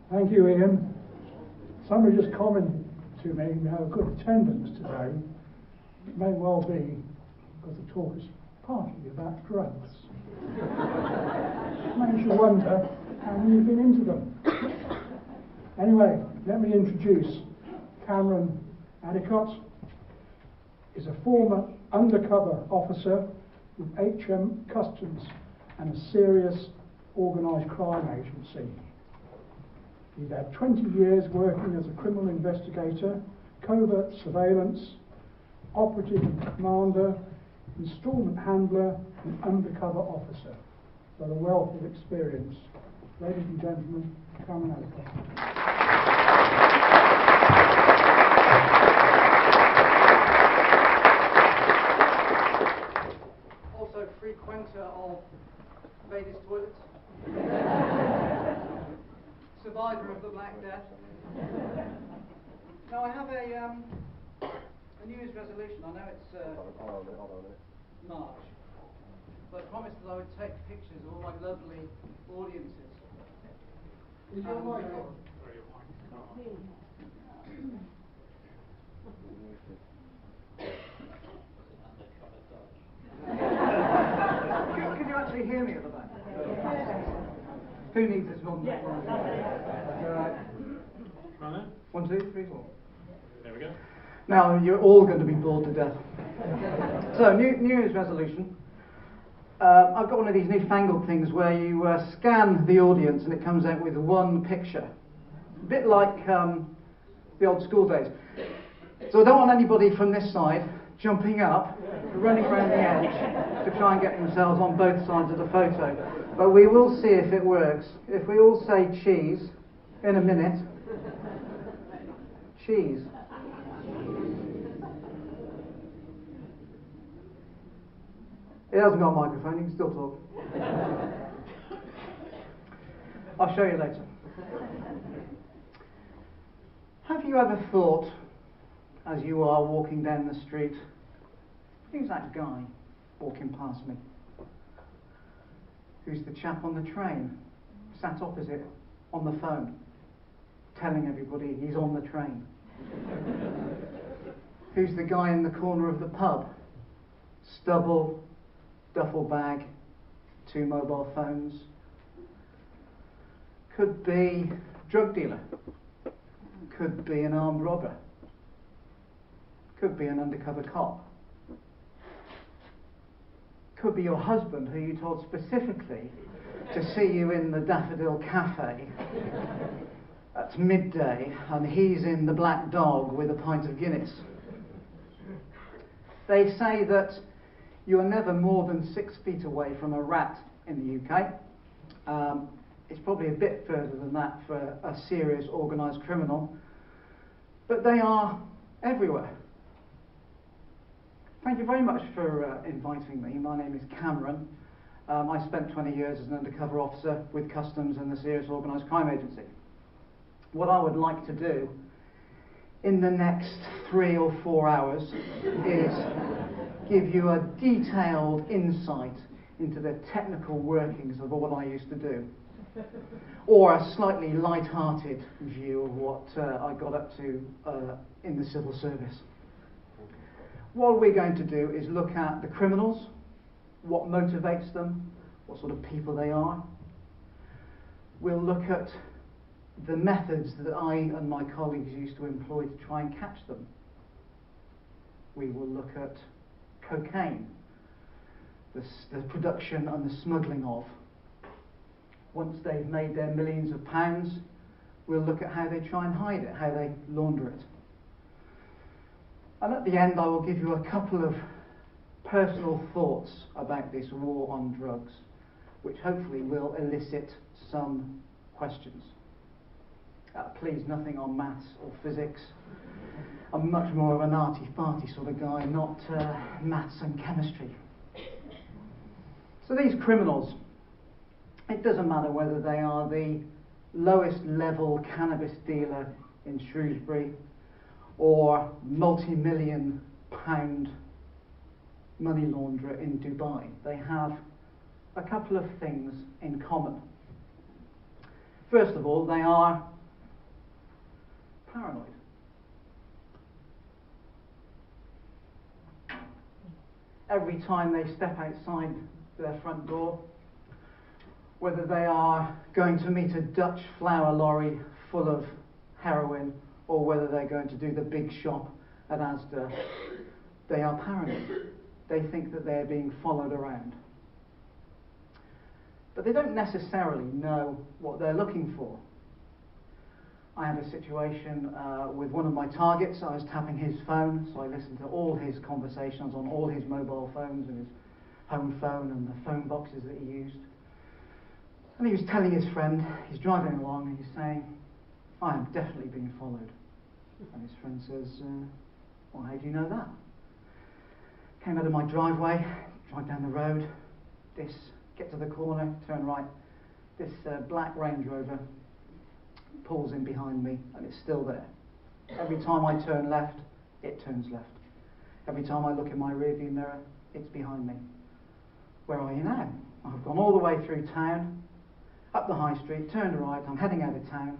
Thank you, Ian. Somebody just commented to me we have a good attendance today. It may well be because the talk is partly about drugs. It makes you wonder how many have been into them. Anyway, let me introduce Cameron Addicott. Is a former undercover officer with HM Customs and a serious organised crime agency. He's had 20 years working as a criminal investigator, covert surveillance, operative and commander, instalment handler and undercover officer. With a wealth of experience. Ladies and gentlemen, Cameron Addicott. Also frequenter of ladies' toilets. Survivor of the Black Death. Now I have a New Year's resolution. I know it's March, but I promised that I would take pictures of all my lovely audiences. Is your mic on? Can you actually hear me at the back? Who needs this one? Yeah. Right. 1, 2, 3, 4. There we go. Now you're all going to be bored to death. So, New Year's resolution. I've got one of these newfangled things where you scan the audience and it comes out with one picture. A bit like the old school days. So I don't want anybody from this side jumping up, running around the edge to try and get themselves on both sides of the photo. But we will see if it works. If we all say cheese in a minute. Cheese. It hasn't got a microphone, you can still talk. I'll show you later. Have you ever thought, as you are walking down the street, who's that guy walking past me? Who's the chap on the train, sat opposite, on the phone, telling everybody he's on the train? Who's the guy in the corner of the pub? Stubble, duffel bag, 2 mobile phones. Could be drug dealer. Could be an armed robber. Could be an undercover cop. Could be your husband, who you told specifically to see you in the Daffodil Cafe at midday, and he's in the Black Dog with a pint of Guinness. They say that you are never more than 6 feet away from a rat in the UK. It's probably a bit further than that for a serious organised criminal, but they are everywhere. Thank you very much for inviting me. My name is Cameron. I spent 20 years as an undercover officer with Customs and the Serious Organised Crime Agency. What I would like to do in the next 3 or 4 hours is give you a detailed insight into the technical workings of all I used to do, or a slightly light-hearted view of what I got up to in the civil service. What we're going to do is look at the criminals, what motivates them, what sort of people they are. We'll look at the methods that I and my colleagues used to employ to try and catch them. We will look at cocaine, the production and the smuggling of. Once they've made their millions of pounds, we'll look at how they try and hide it, how they launder it. And at the end, I will give you a couple of personal thoughts about this war on drugs, which hopefully will elicit some questions. Please, nothing on maths or physics. I'm much more of an arty-farty sort of guy, not maths and chemistry. So these criminals, it doesn't matter whether they are the lowest level cannabis dealer in Shrewsbury or multi-million pound money launderer in Dubai. They have a couple of things in common. First of all, they are paranoid. Every time they step outside their front door, whether they are going to meet a Dutch flower lorry full of heroin or whether they're going to do the big shop at Asda, they are paranoid. They think that they're being followed around. But they don't necessarily know what they're looking for. I had a situation with one of my targets. I was tapping his phone, so I listened to all his conversations on all his mobile phones and his home phone and the phone boxes that he used. And he was telling his friend, he's driving along and he's saying, I am definitely being followed. And his friend says, well, how do you know that? Came out of my driveway, drive down the road, get to the corner, turn right, this black Range Rover pulls in behind me and it's still there. Every time I turn left, it turns left. Every time I look in my rearview mirror, it's behind me. Where are you now? I've gone all the way through town, up the high street, turned right, I'm heading out of town.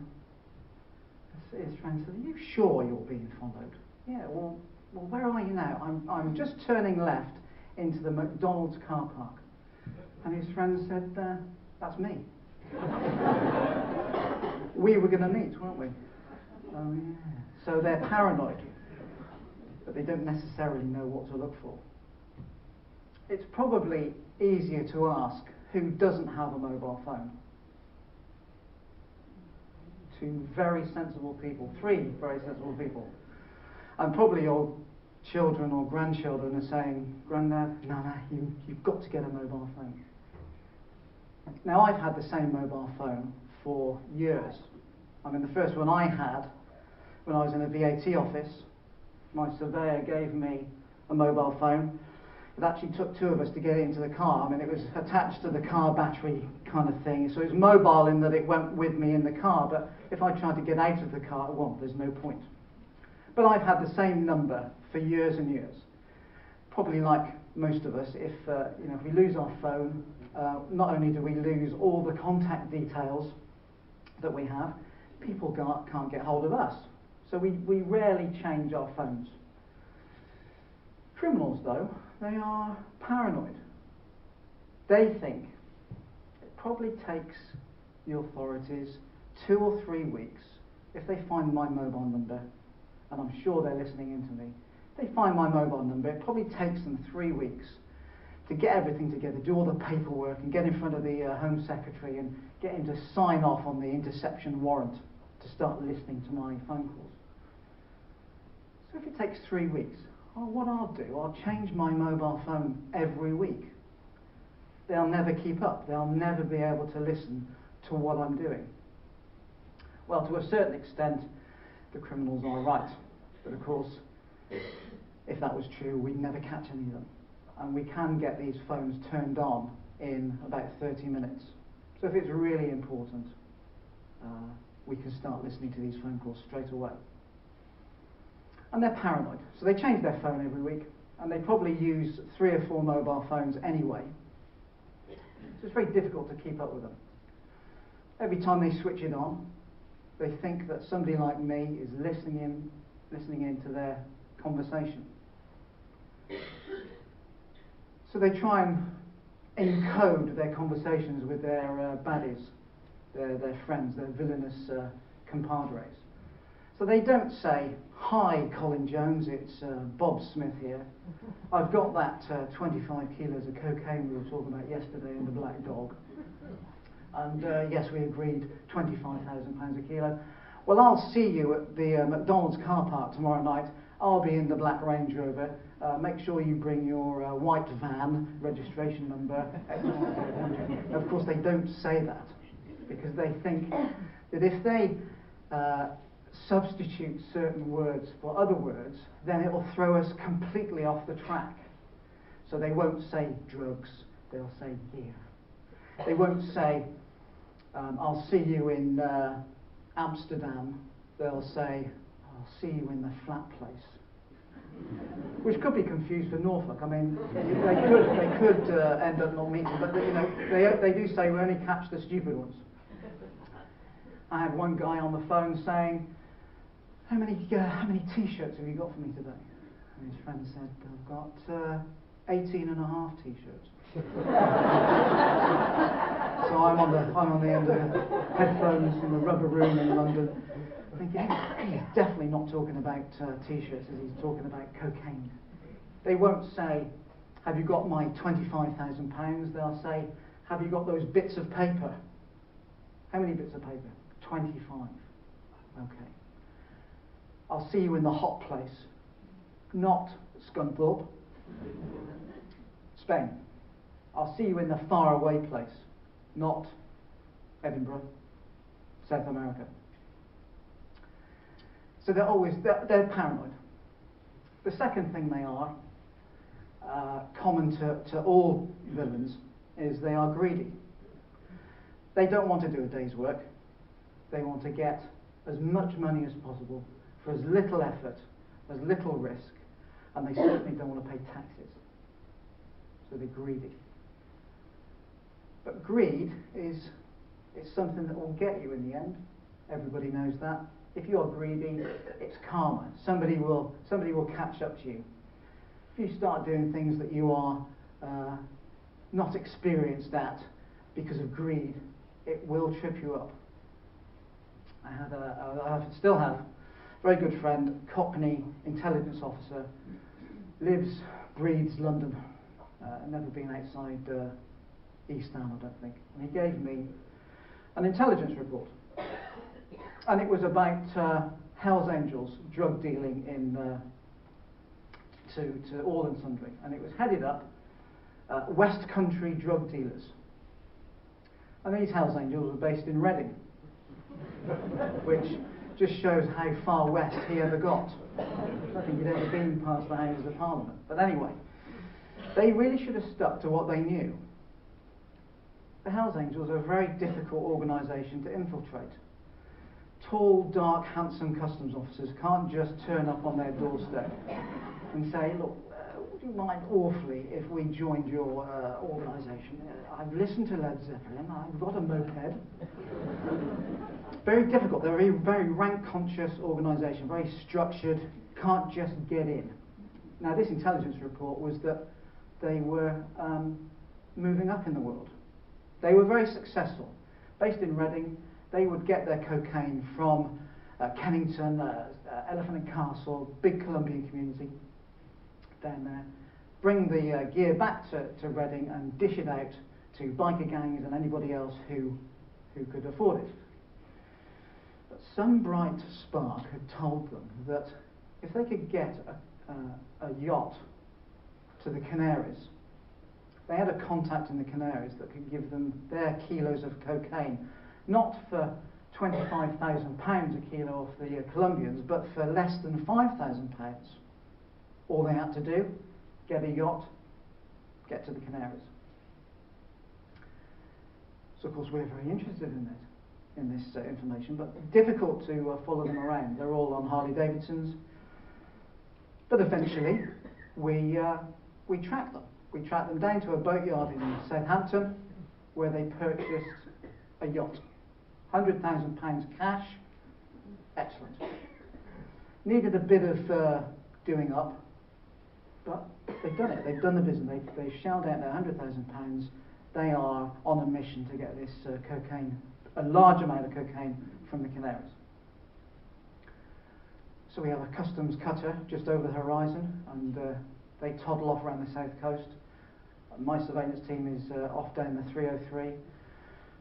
His friend said, are you sure you're being followed? Yeah, well, where are you now? I'm just turning left into the McDonald's car park. And his friend said, that's me. We were going to meet, weren't we? Oh yeah. So they're paranoid, but they don't necessarily know what to look for. It's probably easier to ask who doesn't have a mobile phone. Two very sensible people, three very sensible people. And probably your children or grandchildren are saying, Grandad, Nana, you've got to get a mobile phone. Now, I've had the same mobile phone for years. I mean, the first one I had, when I was in a VAT office, my surveyor gave me a mobile phone. It actually took two of us to get it into the car. I mean, it was attached to the car battery kind of thing. So it was mobile in that it went with me in the car, but if I tried to get out of the car, well, there's no point. But I've had the same number for years and years. Probably like most of us, if we lose our phone, not only do we lose all the contact details that we have, people can't get hold of us. So we rarely change our phones. Criminals, though, they are paranoid. They think it probably takes the authorities 2 or 3 weeks, if they find my mobile number, and I'm sure they're listening in to me, if they find my mobile number, it probably takes them 3 weeks to get everything together, do all the paperwork, and get in front of the Home Secretary and get him to sign off on the interception warrant to start listening to my phone calls. So if it takes 3 weeks, what I'll do, I'll change my mobile phone every week. They'll never keep up. They'll never be able to listen to what I'm doing. Well, to a certain extent, the criminals are right. But of course, if that was true, we'd never catch any of them. And we can get these phones turned on in about 30 minutes. So if it's really important, we can start listening to these phone calls straight away. And they're paranoid, so they change their phone every week, and they probably use 3 or 4 mobile phones anyway. So it's very difficult to keep up with them. Every time they switch it on, they think that somebody like me is listening in to their conversation. So they try and encode their conversations with their baddies, their friends, their villainous compadres. So they don't say, hi Colin Jones, it's Bob Smith here. I've got that 25 kilos of cocaine we were talking about yesterday in the Black Dog. And yes, we agreed £25,000 a kilo. Well, I'll see you at the McDonald's car park tomorrow night. I'll be in the black Range Rover. Make sure you bring your white van, registration number. Of course, they don't say that because they think that if they substitute certain words for other words, then it will throw us completely off the track. So they won't say drugs, they'll say gear. They won't say, I'll see you in Amsterdam, they'll say, I'll see you in the flat place. Which could be confused for Norfolk. I mean, they could end up not meeting, but they do say we only catch the stupid ones. I had one guy on the phone saying, how many T-shirts have you got for me today? And his friend said, I've got 18 and a half T-shirts. So I'm on the end of the headphones in the rubber room in London, thinking, he's definitely not talking about T-shirts, he's talking about cocaine. They won't say, have you got my £25,000? They'll say, have you got those bits of paper? How many bits of paper? 25. Okay. I'll see you in the hot place. Not Scunthorpe, Spain. I'll see you in the faraway place. Not Edinburgh, South America. So they're paranoid. The second thing they are, common to all villains, is they are greedy. They don't want to do a day's work. They want to get as much money as possible for as little effort, as little risk, and they certainly don't want to pay taxes. So they're greedy. But greed is something that will get you in the end. Everybody knows that. If you are greedy, it's karma. Somebody will catch up to you. If you start doing things that you are not experienced at because of greed, it will trip you up. I still have a very good friend, Cockney intelligence officer, lives, breathes London, never been outside East Ham, I don't think. And he gave me an intelligence report. And it was about Hell's Angels drug dealing to all and sundry. And it was headed up West Country drug dealers. And these Hell's Angels were based in Reading, which just shows how far west he ever got. I don't think he'd ever been past the Houses of Parliament. But anyway, they really should have stuck to what they knew. The Hells Angels are a very difficult organisation to infiltrate. Tall, dark, handsome customs officers can't just turn up on their doorstep and say, look, would you mind awfully if we joined your organisation? I've listened to Led Zeppelin, I've got a moped. Very difficult. They're a very rank-conscious organisation, very structured, can't just get in. Now, this intelligence report was that they were moving up in the world. They were very successful. Based in Reading, they would get their cocaine from Kennington, Elephant and Castle, big Colombian community down there, bring the gear back to Reading and dish it out to biker gangs and anybody else who could afford it. But some bright spark had told them that if they could get a yacht to the Canaries, they had a contact in the Canaries that could give them their kilos of cocaine, not for £25,000 a kilo off the Colombians, but for less than £5,000. All they had to do, get a yacht, get to the Canaries. So of course we're very interested in this information, but difficult to follow them around. They're all on Harley Davidsons. But eventually we tracked them. We tracked them down to a boatyard in Southampton where they purchased a yacht. £100,000 cash. Excellent. Needed a bit of doing up, but they've done it. They've done the business. They've shelled out their £100,000. They are on a mission to get this cocaine, a large amount of cocaine, from the Canaries. So we have a customs cutter just over the horizon, and they toddle off around the south coast. My surveillance team is off down the 303,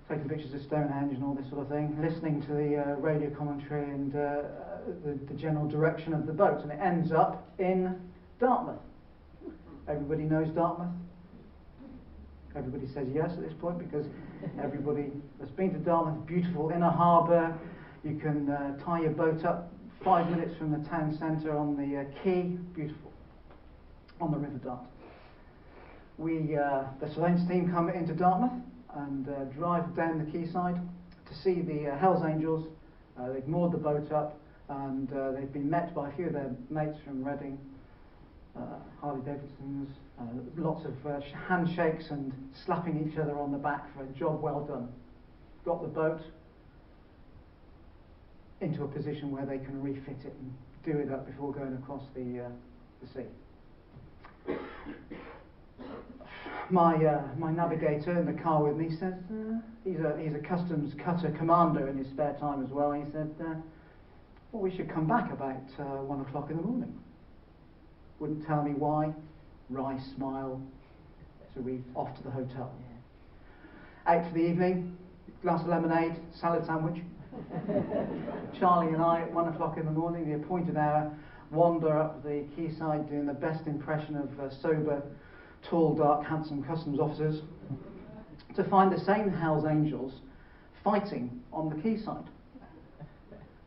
taking pictures of Stonehenge and all this sort of thing, listening to the radio commentary and the general direction of the boat, and it ends up in Dartmouth. Everybody knows Dartmouth? Everybody says yes at this point, because everybody that's been to Dartmouth, beautiful inner harbour. You can tie your boat up 5 minutes from the town centre on the quay, beautiful, on the River Dart. The surveillance team come into Dartmouth and drive down the quayside to see the Hells Angels. They've moored the boat up, and they've been met by a few of their mates from Reading, Harley Davidsons, lots of handshakes and slapping each other on the back for a job well done. Got the boat, into a position where they can refit it and do it up before going across the sea. My navigator in the car with me says he's a customs cutter commander in his spare time as well. He said, well, we should come back about 1 o'clock in the morning. Wouldn't tell me why. Wry smile. So we off to the hotel. Out for the evening, glass of lemonade, salad sandwich. Charlie and I at 1 o'clock in the morning, the appointed hour, wander up the quayside doing the best impression of sober, tall, dark, handsome customs officers, to find the same Hells Angels fighting on the quayside.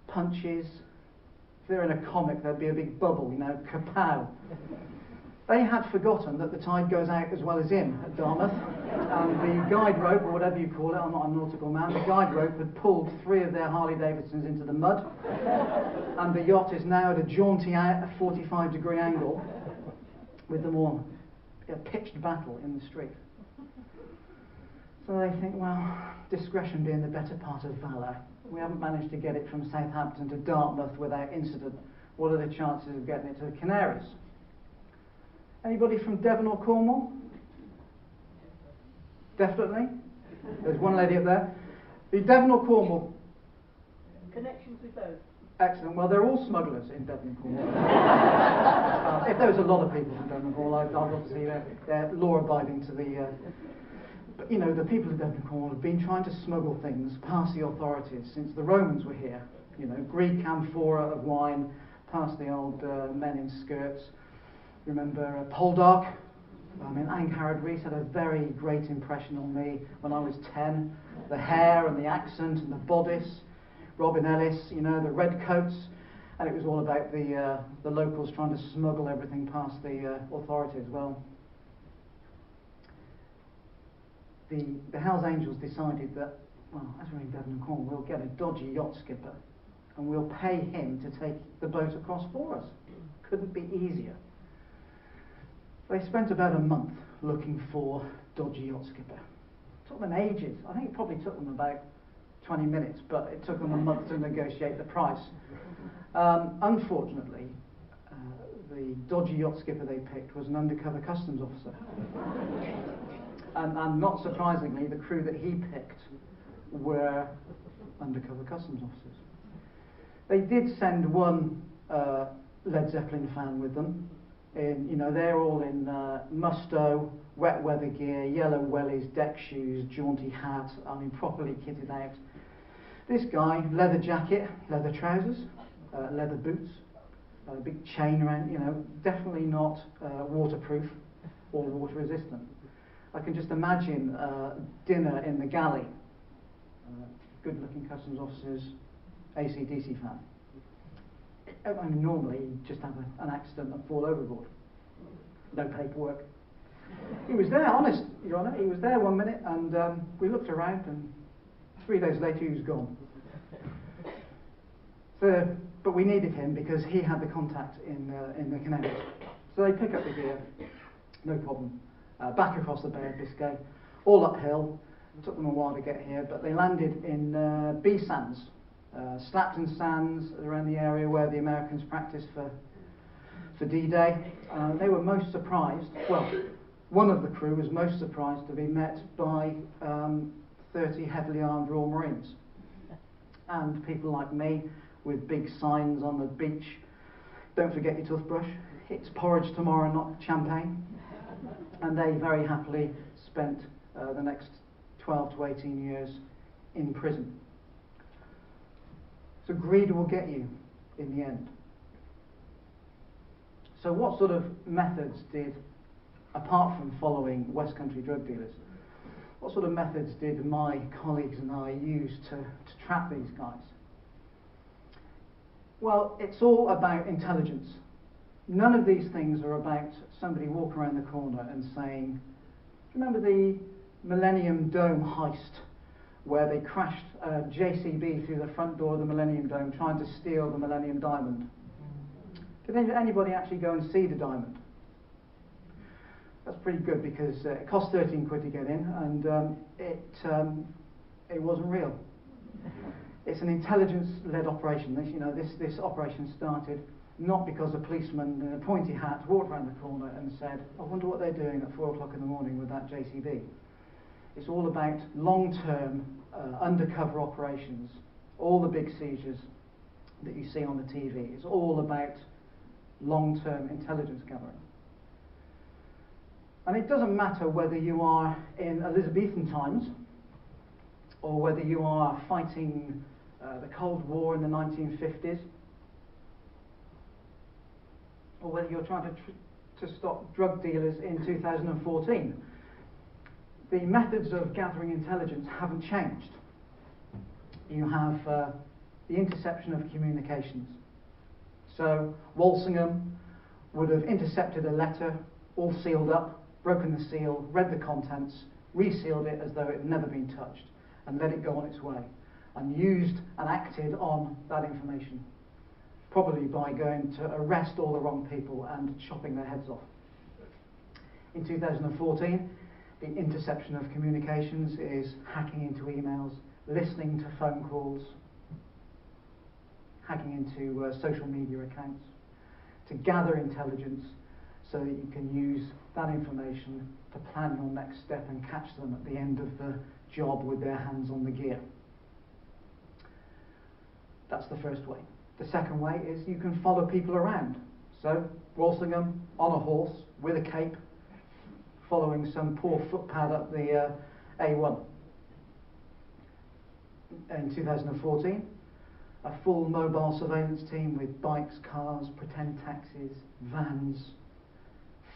Punches. If they're in a comic, there'd be a big bubble, you know, kapow. They had forgotten that the tide goes out as well as in at Dartmouth, and the guide rope, or whatever you call it, I'm not a nautical man, the guide rope had pulled 3 of their Harley-Davidsons into the mud, and the yacht is now at a jaunty out, a 45-degree angle, with them all a pitched battle in the street. So they think, well, discretion being the better part of valour, we haven't managed to get it from Southampton to Dartmouth without incident. What are the chances of getting it to the Canaries? Anybody from Devon or Cornwall? Definitely. There's one lady up there. The Devon or Cornwall? Connections with both. Excellent. Well, they're all smugglers in Devon and Cornwall. If there was a lot of people from Devon and Cornwall, I'd obviously they're law-abiding to the... but, you know, the people of Devon and Cornwall have been trying to smuggle things past the authorities since the Romans were here. You know, Greek amphora of wine past the old men in skirts. Remember Poldark? I mean, Angharad Rees had a very great impression on me when I was 10. The hair and the accent and the bodice. Robin Ellis, you know, the red coats. And it was all about the locals trying to smuggle everything past the authorities. Well, the Hells Angels decided that, well, as we're in Devon and Cornwall, we'll get a dodgy yacht skipper and we'll pay him to take the boat across for us. Couldn't be easier. They spent about a month looking for dodgy yacht skipper. It took them ages. I think it probably took them about 20 minutes, but it took them a month to negotiate the price. Unfortunately, the dodgy yacht skipper they picked was an undercover customs officer. And not surprisingly, the crew that he picked were undercover customs officers. They did send one Led Zeppelin fan with them. You know, they're all in musto, wet weather gear, yellow wellies, deck shoes, jaunty hat, I mean properly kitted out. This guy, leather jacket, leather trousers, leather boots, a big chain around, you know, definitely not waterproof or water resistant. I can just imagine dinner in the galley, good looking customs officers, AC/DC fan. I mean, normally you just have an accident and fall overboard. No paperwork. He was there, honest, Your Honour. He was there 1 minute, and we looked around, and 3 days later he was gone. So, but we needed him because he had the contact in the Canaries. So they pick up the gear, no problem. Back across the Bay of Biscay, all uphill. It took them a while to get here, but they landed in B Sands. Slapton Sands, around the area where the Americans practiced for D-Day. They were most surprised, well, one of the crew was most surprised to be met by 30 heavily armed Royal Marines. And people like me with big signs on the beach, don't forget your toothbrush, it's porridge tomorrow, not champagne. And they very happily spent the next 12 to 18 years in prison. So greed will get you in the end. So what sort of methods did, apart from following West Country drug dealers, what sort of methods did my colleagues and I use to trap these guys? Well, it's all about intelligence. None of these things are about somebody walking around the corner and saying, do you remember the Millennium Dome heist, where they crashed JCB through the front door of the Millennium Dome trying to steal the Millennium Diamond? Did anybody actually go and see the diamond? That's pretty good because it cost 13 quid to get in, and it wasn't real. It's an intelligence-led operation. This operation started not because a policeman in a pointy hat walked around the corner and said, I wonder what they're doing at 4 o'clock in the morning with that JCB. It's all about long-term undercover operations. All the big seizures that you see on the TV, it's all about long-term intelligence gathering. And it doesn't matter whether you are in Elizabethan times or whether you are fighting the Cold War in the 1950s, or whether you're trying to stop drug dealers in 2014. The methods of gathering intelligence haven't changed. You have the interception of communications. So Walsingham would have intercepted a letter, all sealed up, broken the seal, read the contents, resealed it as though it had never been touched, and let it go on its way, and used and acted on that information, probably by going to arrest all the wrong people and chopping their heads off. In 2014, the interception of communications is hacking into emails, listening to phone calls, hacking into social media accounts to gather intelligence so that you can use that information to plan your next step and catch them at the end of the job with their hands on the gear. That's the first way. The second way is you can follow people around. So Walsingham on a horse with a cape, following some poor footpad up the A1. In 2014, a full mobile surveillance team with bikes, cars, pretend taxis, vans,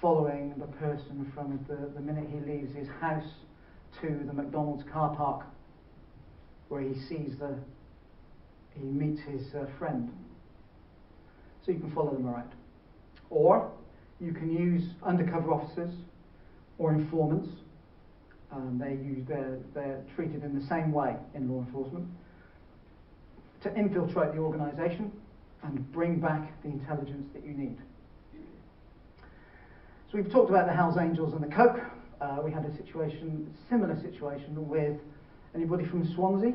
following the person from the minute he leaves his house to the McDonald's car park, where he meets his friend. So you can follow them around. Or you can use undercover officers or informants. They're treated in the same way in law enforcement, to infiltrate the organisation and bring back the intelligence that you need. So we've talked about the Hells Angels and the Coke. We had a similar situation with anybody from Swansea?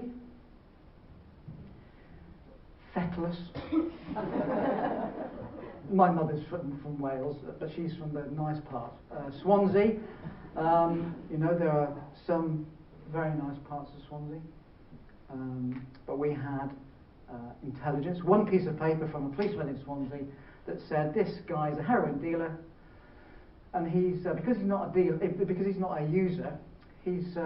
Feckless. My mother's from Wales, but she's from the nice part. Swansea, there are some very nice parts of Swansea, but we had intelligence, one piece of paper from a policeman in Swansea that said this guy's a heroin dealer, and he's because he's not a user, he's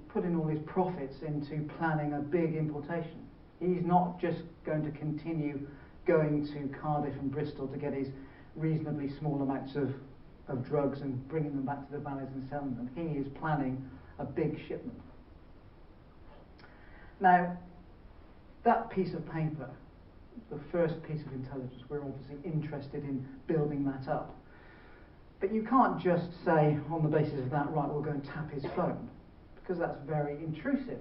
putting all his profits into planning a big importation. He's not just going to continue going to Cardiff and Bristol to get his reasonably small amounts of drugs and bringing them back to the valleys and selling them. He is planning a big shipment. Now, that piece of paper, the first piece of intelligence, we're obviously interested in building that up. But you can't just say, on the basis of that, right, we'll go and tap his phone, because that's very intrusive.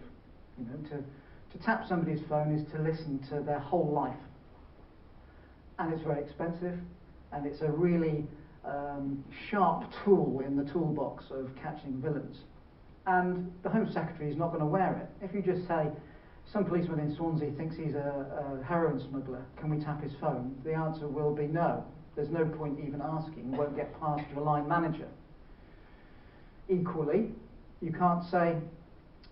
To tap somebody's phone is to listen to their whole life. And it's very expensive, and it's a really sharp tool in the toolbox of catching villains. And the Home Secretary is not going to wear it. If you just say, some policeman in Swansea thinks he's a heroin smuggler, can we tap his phone? The answer will be no. There's no point even asking, it won't get past your line manager. Equally, you can't say,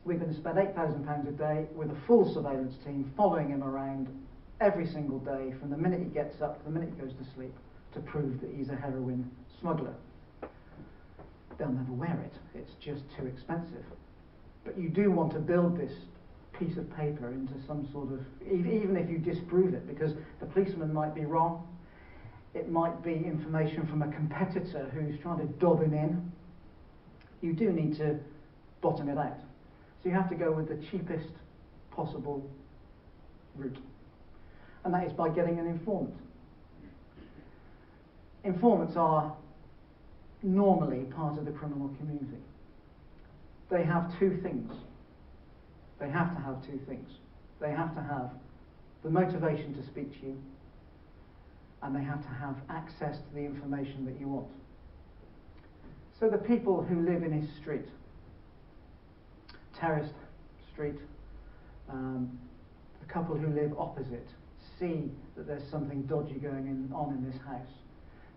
we're going to spend £8,000 a day with a full surveillance team following him around every single day from the minute he gets up to the minute he goes to sleep to prove that he's a heroin smuggler. They'll never wear it. It's just too expensive. But you do want to build this piece of paper into some sort of, even if you disprove it, because the policeman might be wrong. It might be information from a competitor who's trying to dob him in. You do need to bottom it out. So you have to go with the cheapest possible route. And that is by getting an informant. Informants are normally part of the criminal community. They have two things. They have to have two things. They have to have the motivation to speak to you, and they have to have access to the information that you want. So the people who live in his street, terraced street, the couple who live opposite see that there's something dodgy going on in this house.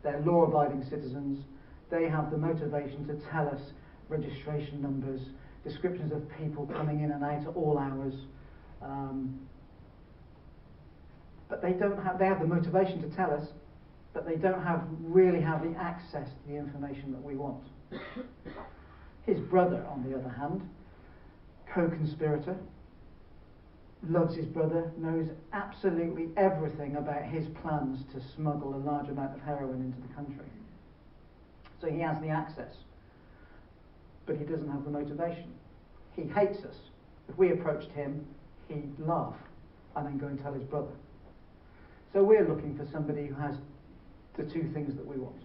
They're law-abiding citizens. They have the motivation to tell us registration numbers, descriptions of people coming in and out at all hours. But they have the motivation to tell us, but they don't really have the access to the information that we want. His brother, on the other hand, co-conspirator, loves his brother, knows absolutely everything about his plans to smuggle a large amount of heroin into the country. So he has the access, but he doesn't have the motivation. He hates us. If we approached him, he'd laugh and then go and tell his brother. So we're looking for somebody who has the two things that we want.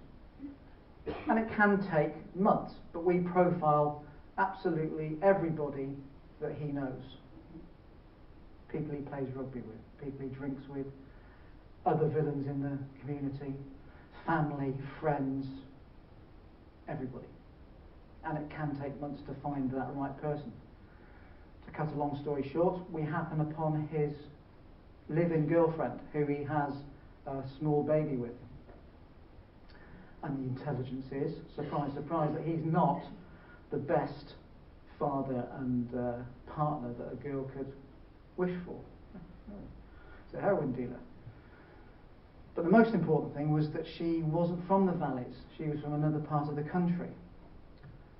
And it can take months, but we profile absolutely everybody that he knows. People he plays rugby with, people he drinks with, other villains in the community, family, friends, everybody. And it can take months to find that right person. To cut a long story short, we happen upon his live-in girlfriend, who he has a small baby with. And the intelligence is, surprise, surprise, that he's not the best father and partner that a girl could wish for. He's a heroin dealer. But the most important thing was that she wasn't from the valleys. She was from another part of the country.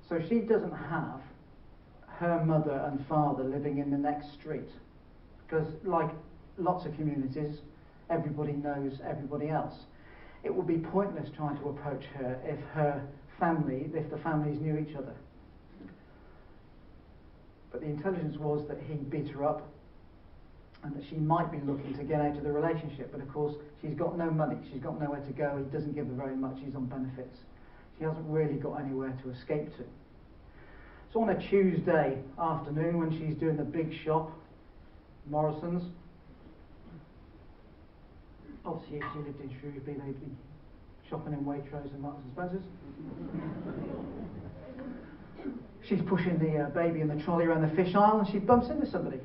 So she doesn't have her mother and father living in the next street. Because like lots of communities, everybody knows everybody else. It would be pointless trying to approach her if the families knew each other. But the intelligence was that he beat her up and that she might be looking to get out of the relationship. But of course, she's got no money, she's got nowhere to go, he doesn't give her very much, she's on benefits. She hasn't really got anywhere to escape to. So on a Tuesday afternoon when she's doing the big shop, Morrison's, obviously if she lived in Shrewsbury, they'd be shopping in Waitrose and Marks and Spencer's. She's pushing the baby in the trolley around the fish aisle and she bumps into somebody.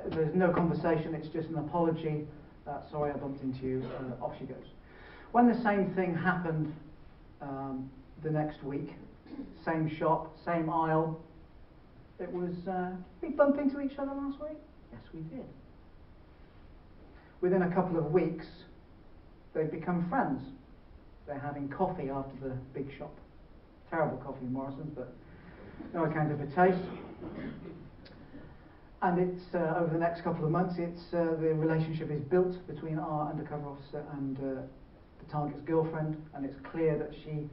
There's no conversation, it's just an apology. Sorry, I bumped into you. Off she goes. When the same thing happened the next week, same shop, same aisle, it was, we bumped into each other last week? Yes, we did. Within a couple of weeks, they've become friends. They're having coffee after the big shop. Terrible coffee in Morrison's, but no account of a taste. And it's over the next couple of months, the relationship is built between our undercover officer and the target's girlfriend, and it's clear that she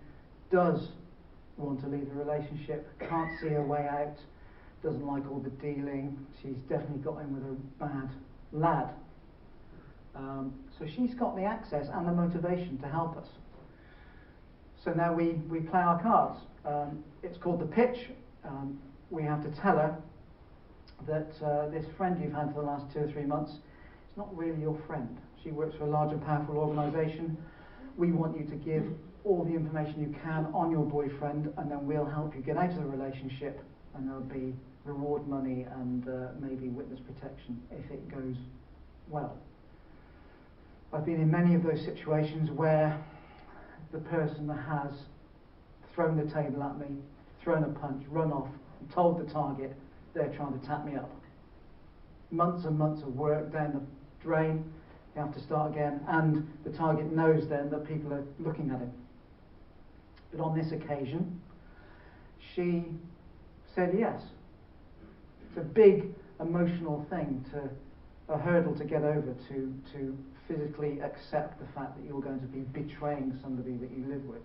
does want to leave the relationship, can't see her way out, doesn't like all the dealing. She's definitely got in with a bad lad. So she's got the access and the motivation to help us. So now we play our cards. It's called the pitch. We have to tell her that this friend you've had for the last 2 or 3 months is not really your friend. She works for a large and powerful organisation. We want you to give all the information you can on your boyfriend, and then we'll help you get out of the relationship, and there'll be reward money and maybe witness protection if it goes well. I've been in many of those situations where the person has thrown the table at me, thrown a punch, run off, and told the target they're trying to tap me up. Months and months of work down the drain, you have to start again, and the target knows then that people are looking at him. But on this occasion, she said yes. It's a big emotional thing, a hurdle to get over, to physically accept the fact that you're going to be betraying somebody that you live with.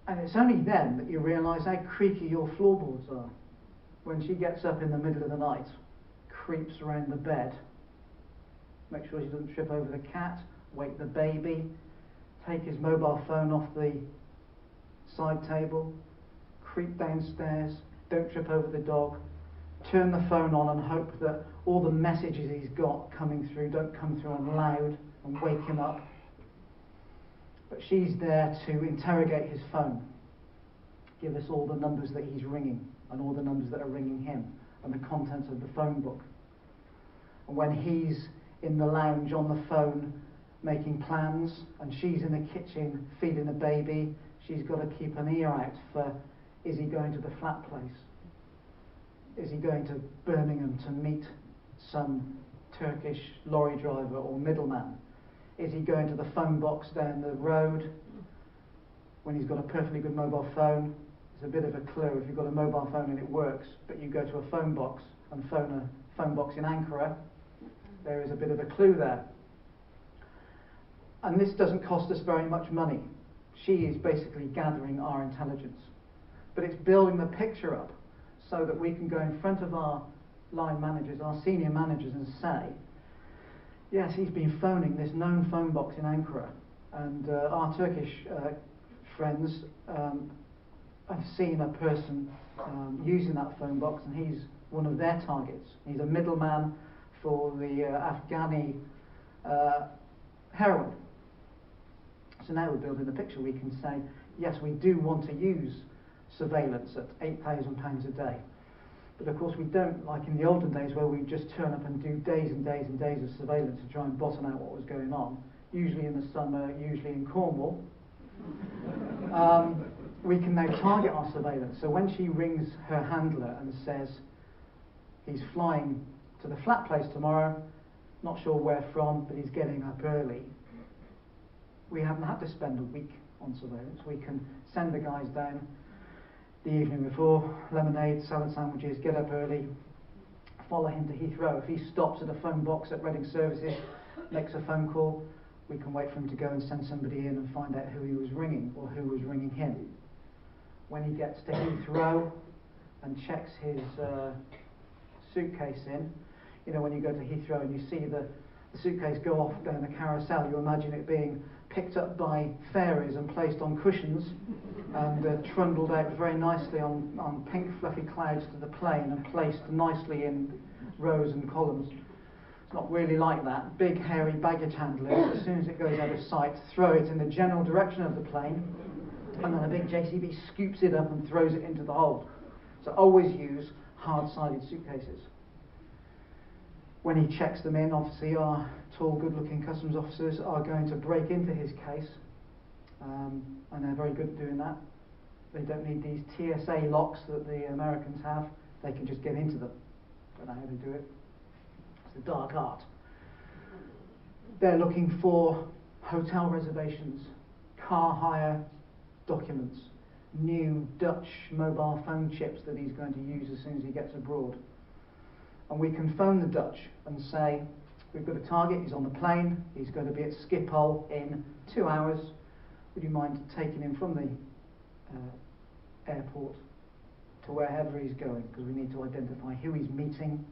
And it's only then that you realise how creaky your floorboards are. When she gets up in the middle of the night, creeps around the bed, make sure she doesn't trip over the cat, wake the baby, take his mobile phone off the side table, creep downstairs, don't trip over the dog, turn the phone on and hope that all the messages he's got coming through don't come through on loud and wake him up. But she's there to interrogate his phone, give us all the numbers that he's ringing and all the numbers that are ringing him, and the contents of the phone book. And when he's in the lounge on the phone making plans, and she's in the kitchen feeding the baby, she's got to keep an ear out for, is he going to the flat place? Is he going to Birmingham to meet some Turkish lorry driver or middleman? Is he going to the phone box down the road when he's got a perfectly good mobile phone? It's a bit of a clue. If you've got a mobile phone and it works, but you go to a phone box and phone a phone box in Ankara, there is a bit of a clue there. And this doesn't cost us very much money. She is basically gathering our intelligence. But it's building the picture up so that we can go in front of our line managers, our senior managers, and say, yes, he's been phoning this known phone box in Ankara, and our Turkish friends have seen a person using that phone box, and he's one of their targets. He's a middleman for the Afghani heroin. So now we're building the picture. We can say, yes, we do want to use surveillance at £8,000 a day. But of course we don't, like in the olden days where we just turn up and do days and days and days of surveillance to try and bottom out what was going on, usually in the summer, usually in Cornwall. We can now target our surveillance. So when she rings her handler and says, he's flying to the flat place tomorrow, not sure where from, but he's getting up early, we haven't had to spend a week on surveillance. We can send the guys down the evening before, lemonade, salad sandwiches, get up early, follow him to Heathrow. If he stops at a phone box at Reading Services, makes a phone call, we can wait for him to go and send somebody in and find out who he was ringing or who was ringing him. When he gets to Heathrow and checks his suitcase in, you know, when you go to Heathrow and you see the suitcase go off down the carousel, you imagine it being picked up by fairies and placed on cushions and trundled out very nicely on pink fluffy clouds to the plane and placed nicely in rows and columns. It's not really like that. Big hairy baggage handlers, as soon as it goes out of sight, throw it in the general direction of the plane, and then a big JCB scoops it up and throws it into the hold. So always use hard-sided suitcases. When he checks them in, obviously our tall, good-looking customs officers are going to break into his case, and they're very good at doing that. They don't need these TSA locks that the Americans have. They can just get into them. Don't know how they do it. It's a dark art. They're looking for hotel reservations, car hire documents, new Dutch mobile phone chips that he's going to use as soon as he gets abroad. And we can phone the Dutch and say, we've got a target, he's on the plane, he's going to be at Schiphol in 2 hours. Would you mind taking him from the airport to wherever he's going? Because we need to identify who he's meeting,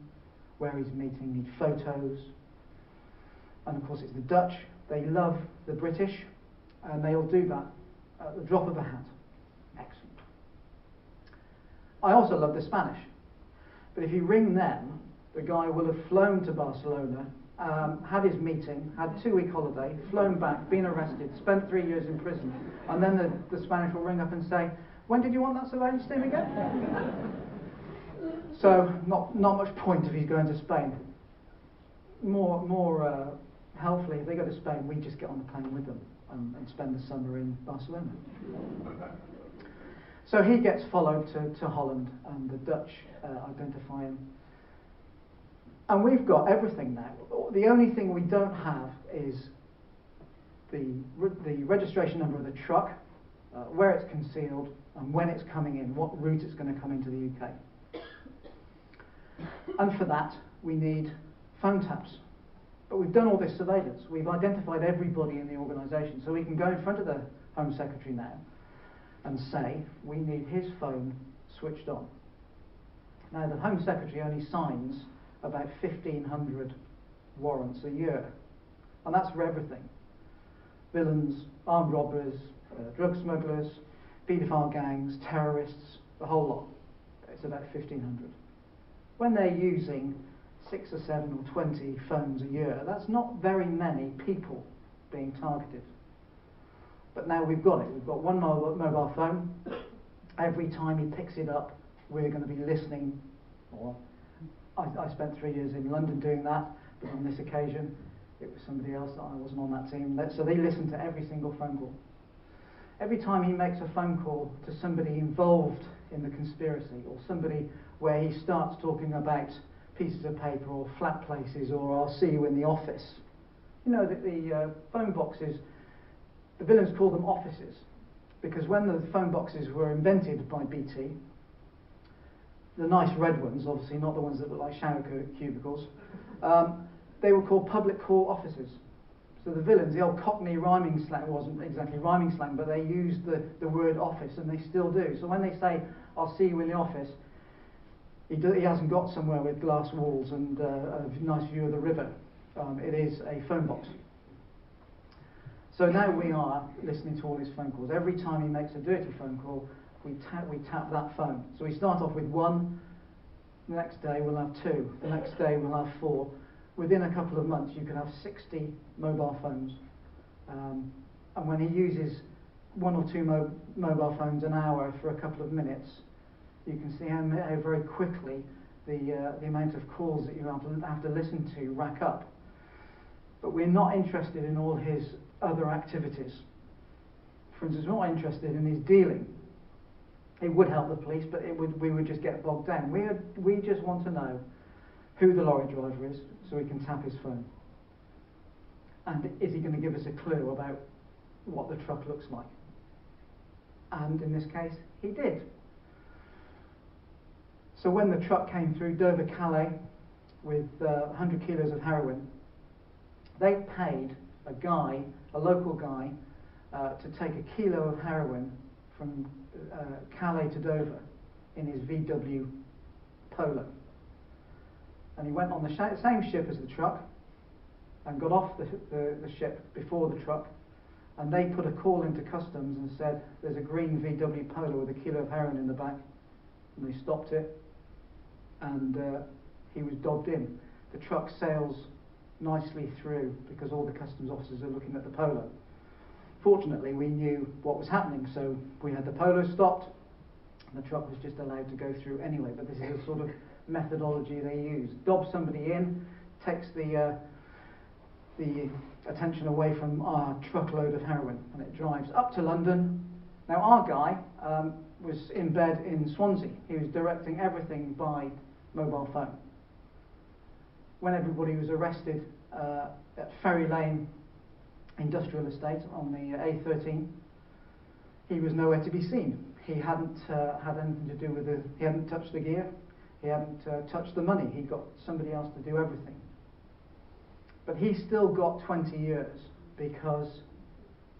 where he's meeting, need photos. And of course it's the Dutch, they love the British, and they'll do that at the drop of a hat. Excellent. I also love the Spanish. But if you ring them, the guy will have flown to Barcelona, had his meeting, had 2-week holiday, flown back, been arrested, spent 3 years in prison, and then the Spanish will ring up and say, when did you want that surveillance team again? So not much point if he's going to Spain. More helpfully, if they go to Spain, we just get on the plane with them and spend the summer in Barcelona. So he gets followed to Holland, and the Dutch identify him. And we've got everything now. The only thing we don't have is the registration number of the truck, where it's concealed, and when it's coming in, what route it's going to come into the UK. And for that, we need phone taps. But we've done all this surveillance. We've identified everybody in the organisation. So we can go in front of the Home Secretary now and say, we need his phone switched on. Now, the Home Secretary only signs about 1,500 warrants a year. And that's for everything. Villains, armed robbers, drug smugglers, paedophile gangs, terrorists, the whole lot. It's about 1,500. When they're using 6 or 7 or 20 phones a year, that's not very many people being targeted. But now we've got it. We've got one mobile phone. Every time he picks it up, we're going to be listening, or I spent 3 years in London doing that, but on this occasion, it was somebody else that I wasn't on that team. So they listen to every single phone call. Every time he makes a phone call to somebody involved in the conspiracy, or somebody where he starts talking about pieces of paper or flat places or I'll see you in the office. You know that the phone boxes, the villains call them offices, because when the phone boxes were invented by BT, the nice red ones, obviously not the ones that look like shower cubicles, they were called public call offices. So the villains, the old Cockney rhyming slang, wasn't exactly rhyming slang, but they used the word office, and they still do. So when they say, I'll see you in the office, he hasn't got somewhere with glass walls and a nice view of the river. It is a phone box. So now we are listening to all his phone calls. Every time he makes a dirty phone call, we tap that phone. So we start off with 1, the next day we'll have 2, the next day we'll have 4. Within a couple of months you can have 60 mobile phones. And when he uses 1 or 2 mobile phones an hour for a couple of minutes, you can see how very quickly the amount of calls that you have to listen to rack up. But we're not interested in all his other activities. For instance, we're not interested in his dealing. It would help the police, but we would just get bogged down. We just want to know who the lorry driver is, so we can tap his phone. And is he going to give us a clue about what the truck looks like? And in this case, he did. So when the truck came through Dover-Calais with 100 kilos of heroin, they paid a local guy, to take a kilo of heroin from Calais to Dover in his VW Polo. And he went on the same ship as the truck and got off the ship before the truck, and they put a call into customs and said there's a green VW Polo with a kilo of heroin in the back, and they stopped it, and he was dobbed in. The truck sails nicely through because all the customs officers are looking at the Polo. Fortunately, we knew what was happening, so we had the Polo stopped, and the truck was just allowed to go through anyway. But this is a sort of methodology they use. Dob somebody in, takes the attention away from our truckload of heroin, and it drives up to London. Now our guy was in bed in Swansea. He was directing everything by mobile phone. When everybody was arrested at Ferry Lane Industrial Estate on the A13, he was nowhere to be seen. He hadn't had anything to do with he hadn't touched the gear, he hadn't touched the money. He got somebody else to do everything. But he still got 20 years because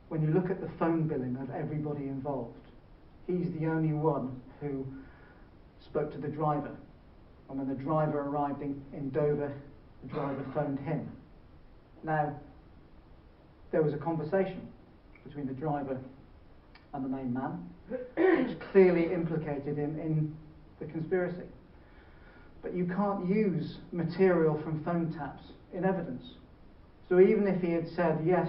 when you look at the phone billing of everybody involved, he's the only one who spoke to the driver. And when the driver arrived in Dover, the driver phoned him. Now, there was a conversation between the driver and the main man, which clearly implicated him in the conspiracy. But you can't use material from phone taps in evidence. So even if he had said, yes,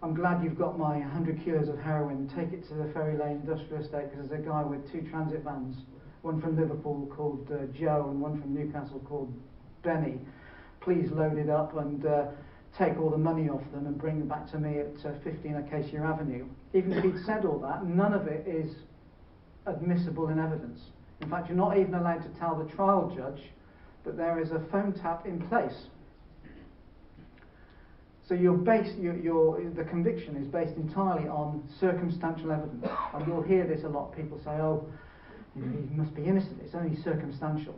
I'm glad you've got my 100 kilos of heroin, take it to the Ferry Lane Industrial Estate because there's a guy with 2 transit vans, one from Liverpool called Joe and one from Newcastle called Benny. Please load it up and take all the money off them and bring them back to me at 15 Acacia Avenue. Even if he'd said all that, none of it is admissible in evidence. In fact, you're not even allowed to tell the trial judge that there is a phone tap in place. So the conviction is based entirely on circumstantial evidence. And you'll hear this a lot. People say, oh, he must be innocent. It's only circumstantial.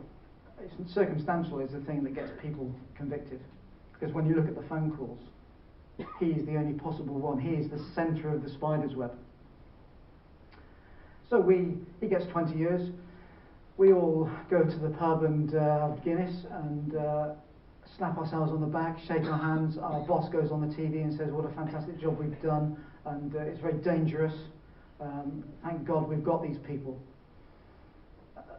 Circumstantial is the thing that gets people convicted. Because when you look at the phone calls, he is the only possible one. He is the centre of the spider's web. So he gets 20 years. We all go to the pub and have Guinness and slap ourselves on the back, shake our hands. Our boss goes on the TV and says, what a fantastic job we've done, and it's very dangerous. Thank God we've got these people.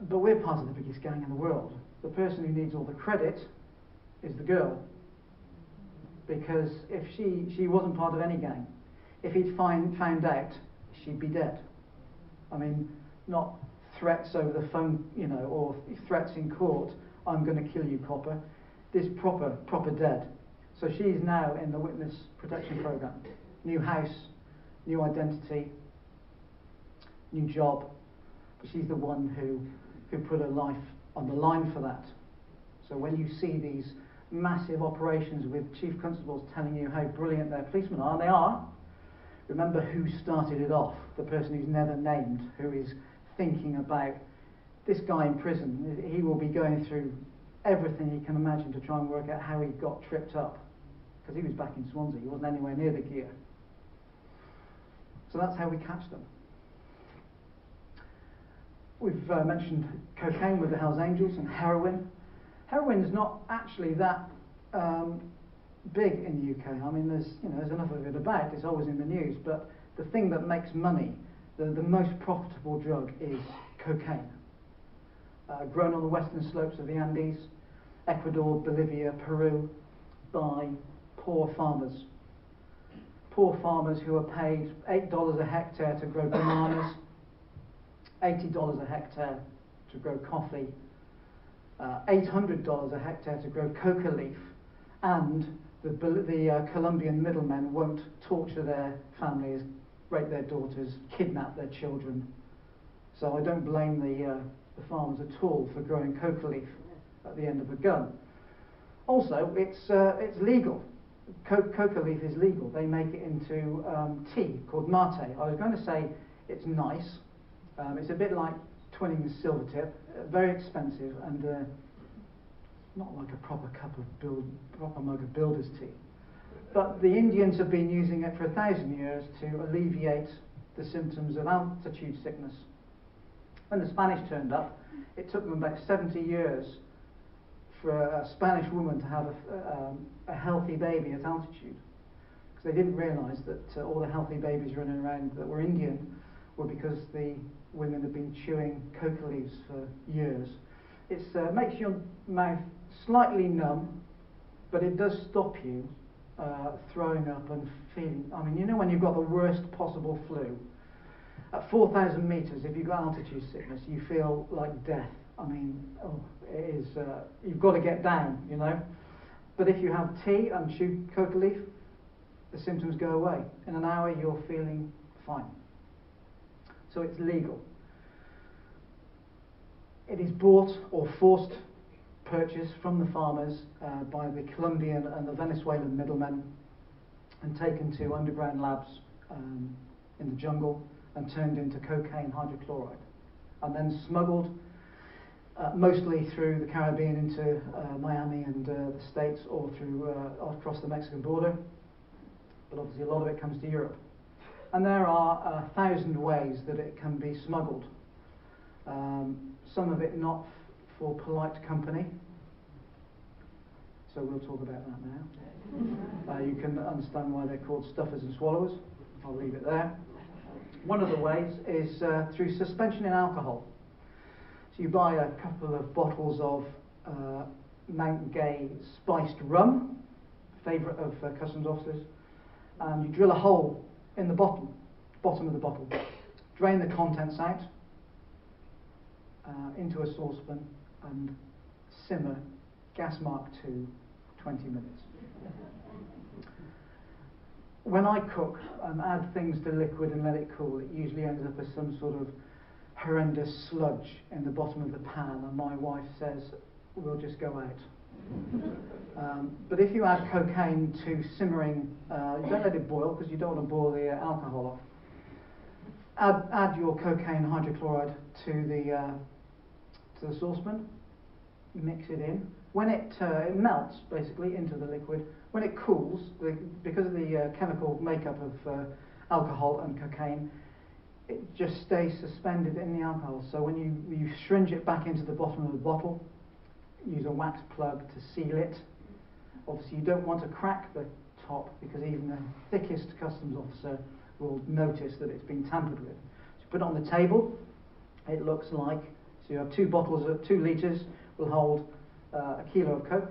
But we're part of the biggest gang in the world. The person who needs all the credit is the girl. Because if she wasn't part of any gang, if he'd found out, she'd be dead. I mean, not threats over the phone, or threats in court. I'm going to kill you, copper. This proper dead. So she's now in the witness protection program. New house, new identity, new job. But she's the one who put her life on the line for that. So when you see these massive operations with chief constables telling you how brilliant their policemen are, and they are, remember who started it off, the person who's never named, who is thinking about this guy in prison. He will be going through everything he can imagine to try and work out how he got tripped up, because he was back in Swansea, he wasn't anywhere near the gear. So that's how we catch them. We've mentioned cocaine with the Hells Angels and heroin. Heroin's not actually that big in the UK. I mean, there's enough of it about. It's always in the news. But the thing that makes money, the most profitable drug, is cocaine. Grown on the western slopes of the Andes, Ecuador, Bolivia, Peru, by poor farmers. Poor farmers who are paid $8 a hectare to grow bananas, $80 a hectare to grow coffee, $800 a hectare to grow coca leaf, and the Colombian middlemen won't torture their families, rape their daughters, kidnap their children. So I don't blame the farmers at all for growing coca leaf at the end of a gun. Also, it's legal. Coca leaf is legal. They make it into tea called mate. I was going to say it's nice. It's a bit like twinning the silver tip, very expensive, and not like a proper proper mug of builder's tea. But the Indians have been using it for 1,000 years to alleviate the symptoms of altitude sickness. When the Spanish turned up, it took them about 70 years for a Spanish woman to have a healthy baby at altitude, because they didn't realise that all the healthy babies running around that were Indian were because the women had been chewing coca leaves for years. It makes your mouth slightly numb, but it does stop you throwing up and feeling. I mean, you know when you've got the worst possible flu? At 4,000 metres, if you've got altitude sickness, you feel like death. I mean, it is. You've got to get down, you know. But if you have tea and chew coca leaf, the symptoms go away. In an hour, you're feeling fine. So it's legal. It is bought or forced purchase from the farmers by the Colombian and the Venezuelan middlemen and taken to underground labs in the jungle and turned into cocaine hydrochloride, and then smuggled mostly through the Caribbean into Miami and the States, or through across the Mexican border. But obviously a lot of it comes to Europe. And there are 1,000 ways that it can be smuggled. Some of it not for polite company. So we'll talk about that now. You can understand why they're called stuffers and swallowers. I'll leave it there. One of the ways is through suspension in alcohol. So you buy a couple of bottles of Mount Gay spiced rum, favourite of customs officers, and you drill a hole in the bottom of the bottle, drain the contents out into a saucepan and simmer, gas mark 2, 20 minutes. When I cook and add things to liquid and let it cool, it usually ends up as some sort of horrendous sludge in the bottom of the pan, and my wife says, we'll just go out. But if you add cocaine to simmering, you don't let it boil because you don't want to boil the alcohol off. Add your cocaine hydrochloride to the saucepan, mix it in. When it melts, basically, into the liquid, when it cools, because of the chemical makeup of alcohol and cocaine, it just stays suspended in the alcohol. So when you syringe it back into the bottom of the bottle, use a wax plug to seal it. Obviously, you don't want to crack the top because even the thickest customs officer will notice that it's been tampered with. So put it on the table. It looks like, so you have 2 bottles of 2 litres, will hold a kilo of coke.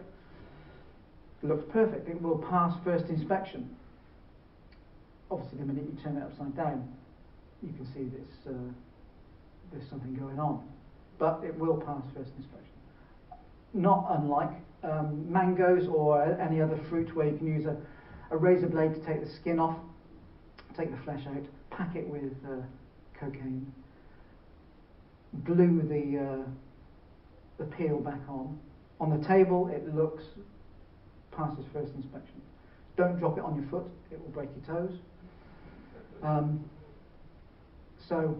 It looks perfect. It will pass first inspection. Obviously, the minute you turn it upside down, you can see there's something going on. But it will pass first inspection. not unlike mangoes or any other fruit, where you can use a razor blade to take the skin off, take the flesh out, pack it with cocaine, glue the peel back on. On the table, it looks, passes first inspection. Don't drop it on your foot, it will break your toes. So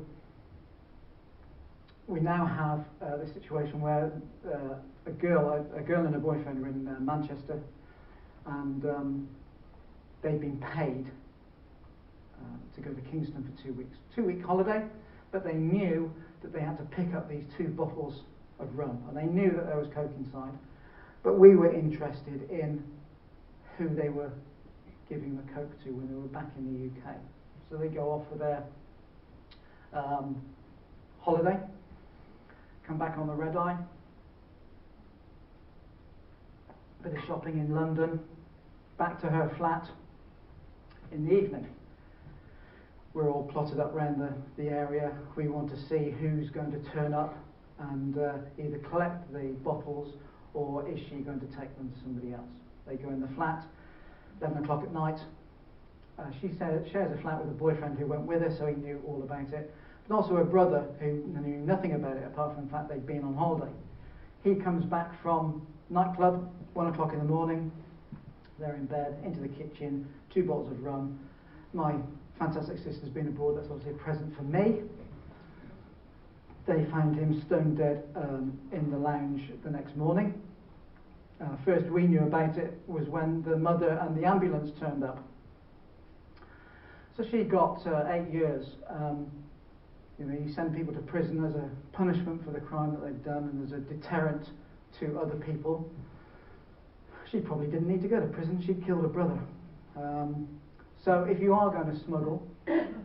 we now have this situation where a girl and her boyfriend are in Manchester, and they've been paid to go to Kingston for 2 weeks. 2-week holiday, but they knew that they had to pick up these 2 bottles of rum, and they knew that there was coke inside, but we were interested in who they were giving the coke to when they were back in the UK. So they go off for their holiday, come back on the red eye, bit of shopping in London, back to her flat in the evening. We're all plotted up around the area. We want to see who's going to turn up and either collect the bottles, or is she going to take them to somebody else. They go in the flat, 11 o'clock at night. She shares a flat with a boyfriend who went with her, so he knew all about it, but also a brother who knew nothing about it apart from the fact they'd been on holiday. He comes back from nightclub, 1 o'clock in the morning. They're in bed, into the kitchen, 2 bottles of rum. My fantastic sister's been abroad, that's obviously a present for me. They found him stone dead in the lounge the next morning. First we knew about it was when the mother and the ambulance turned up. So she got 8 years. You send people to prison as a punishment for the crime that they've done and as a deterrent to other people. She probably didn't need to go to prison, she'd killed her brother. So if you are going to smuggle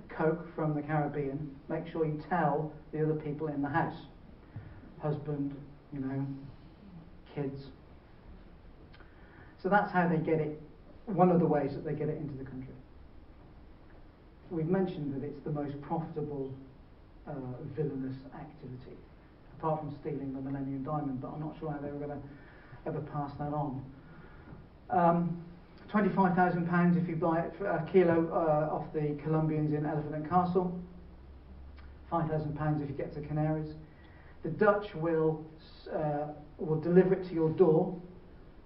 coke from the Caribbean, make sure you tell the other people in the house. Husband, kids. So that's how they get it, one of the ways that they get it into the country. We've mentioned that it's the most profitable villainous activity, apart from stealing the Millennium Diamond, but I'm not sure how they were going to ever pass that on. £25,000 if you buy it for a kilo off the Colombians in Elephant and Castle. £5,000 if you get to Canaries. The Dutch will deliver it to your door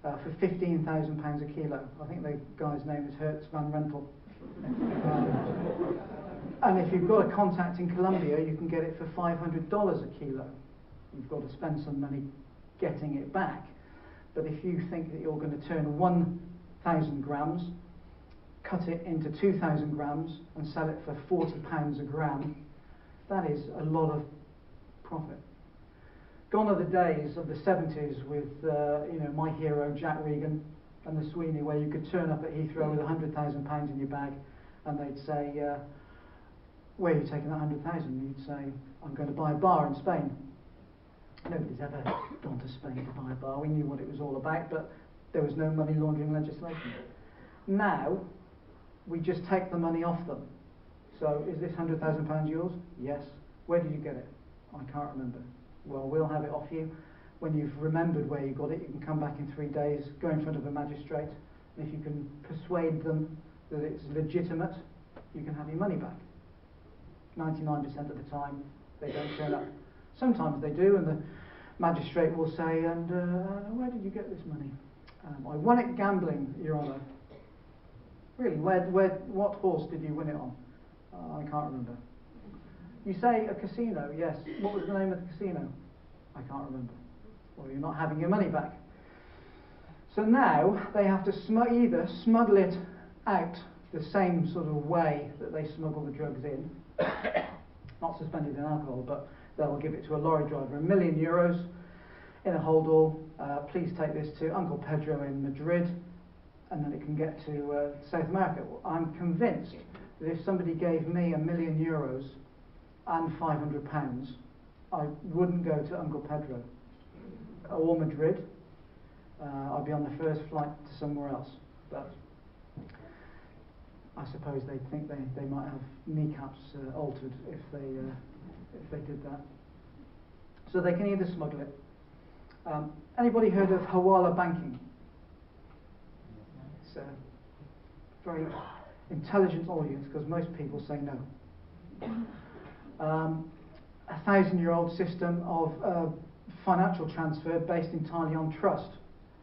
for £15,000 a kilo. I think the guy's name is Hertz van Rentel. And if you've got a contact in Colombia, you can get it for $500 a kilo. You've got to spend some money getting it back. But if you think that you're going to turn 1,000 grams, cut it into 2,000 grams and sell it for £40 a gram, that is a lot of profit. Gone are the days of the 70s with my hero Jack Regan and the Sweeney, where you could turn up at Heathrow with £100,000 in your bag and they'd say, where are you taking that 100,000? You'd say, I'm going to buy a bar in Spain. Nobody's ever gone to Spain to buy a bar. We knew what it was all about, but there was no money laundering legislation. Now, we just take the money off them. So, is this £100,000 yours? Yes. Where did you get it? I can't remember. Well, we'll have it off you. When you've remembered where you got it, you can come back in 3 days, go in front of a magistrate, and if you can persuade them that it's legitimate, you can have your money back. 99% of the time, they don't turn up. Sometimes they do, and the magistrate will say, and where did you get this money? I won it gambling, Your Honour. Really, what horse did you win it on? I can't remember. You say a casino, yes. What was the name of the casino? I can't remember. Well, you're not having your money back. So now they have to either smuggle it out the same sort of way that they smuggle the drugs in, not suspended in alcohol, but they'll give it to a lorry driver, €1 million in a holdall. Please take this to Uncle Pedro in Madrid, and then it can get to South America. Well, I'm convinced that if somebody gave me €1 million and £500, I wouldn't go to Uncle Pedro or Madrid. I'd be on the first flight to somewhere else. But I suppose they think they might have kneecaps altered if they did that. So they can either smuggle it Anybody heard of Hawala banking? It's a very intelligent audience because most people say no. 1,000-year-old system of financial transfer based entirely on trust.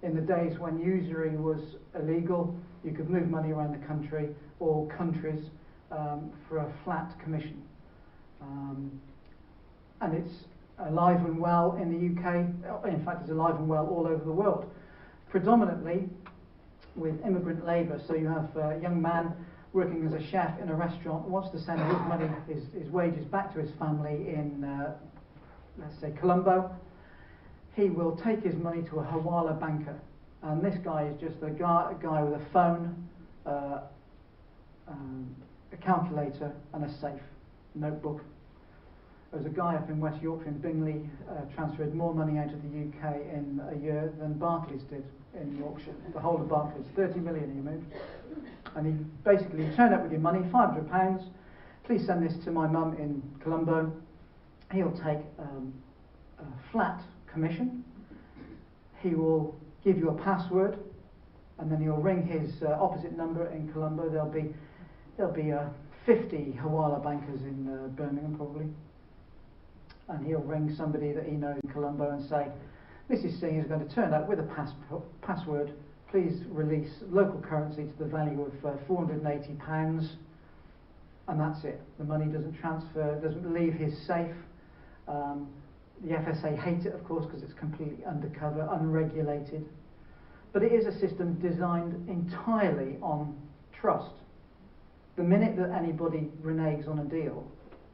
In the days when usury was illegal, you could move money around the country or countries for a flat commission. And it's alive and well in the UK. In fact, it's alive and well all over the world. Predominantly with immigrant labour. So you have a young man working as a chef in a restaurant, wants to send his money, his wages back to his family in, let's say, Colombo. He will take his money to a Hawala banker. And this guy is just a guy with a phone, a calculator and a safe, notebook. There was a guy up in West Yorkshire in Bingley transferred more money out of the UK in a year than Barclays did in Yorkshire. The whole of Barclays, 30 million he moved. And he basically turned up with your money, £500. Please send this to my mum in Colombo. He'll take a flat commission. He will give you a password, and then he'll ring his opposite number in Colombo. There'll be 50 Hawala bankers in Birmingham probably, and he'll ring somebody that he knows in Colombo and say, Mrs. Singh is going to turn up with a password. Please release local currency to the value of £480, and that's it. The money doesn't transfer, doesn't leave his safe. The FSA hate it, of course, because it's completely undercover, unregulated. But it is a system designed entirely on trust. The minute that anybody reneges on a deal,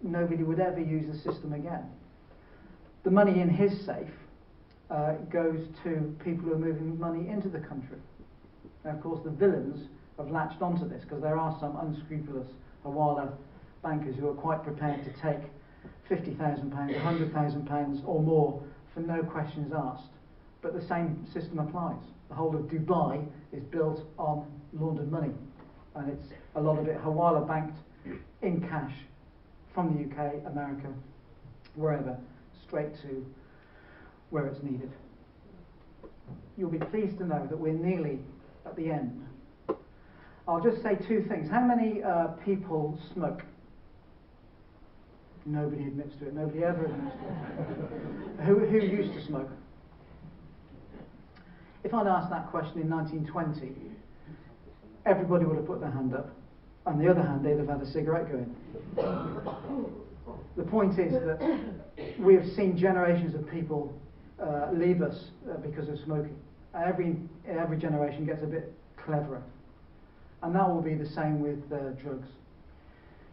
nobody would ever use the system again. The money in his safe goes to people who are moving money into the country. Now, of course, the villains have latched onto this because there are some unscrupulous Hawala bankers who are quite prepared to take £50,000, £100,000 or more for no questions asked. But the same system applies. The whole of Dubai is built on laundered money, and it's a lot of it Hawala banked in cash from the UK, America, wherever, straight to where it's needed. You'll be pleased to know that we're nearly at the end. I'll just say two things. How many people smoke? Nobody admits to it. Nobody ever admits to it. Who used to smoke? If I'd asked that question in 1920, everybody would have put their hand up. On the other hand, they'd have had a cigarette going. The point is that we have seen generations of people leave us because of smoking. Every generation gets a bit cleverer. And that will be the same with drugs.